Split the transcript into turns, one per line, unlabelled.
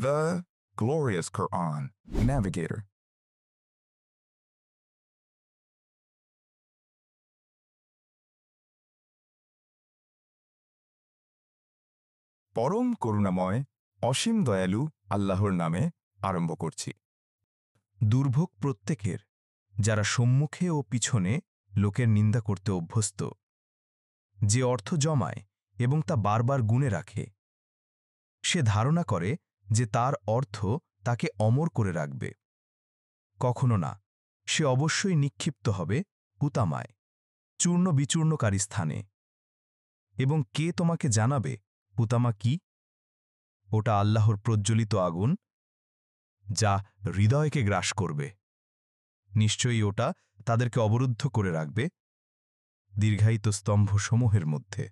The glorious Quran. Navigator. পরম করুণাময় অসীম দয়ালু আল্লাহর নামে আরম্ভ করছি।
দুর্ভোগ প্রত্যেকের, যারা সম্মুখে ও পিছনে লোকের নিন্দা করতে অভ্যস্ত, যে অর্থ জমায় এবং তা বারবার গুণে রাখে। সে ধারণা করে যে তার অর্থ তাকে অমর করে রাখবে। কখনো না, সে অবশ্যই নিক্ষিপ্ত হবে হুতামায়, চূর্ণ বিচূর্ণকারী স্থানে। এবং কে তোমাকে জানাবে হুতামা কি? ওটা আল্লাহর প্রজ্বলিত আগুন, যা হৃদয়কে গ্রাস করবে। নিশ্চয়ই ওটা তাদেরকে অবরুদ্ধ করে রাখবে দীর্ঘায়িত স্তম্ভসমূহের মধ্যে।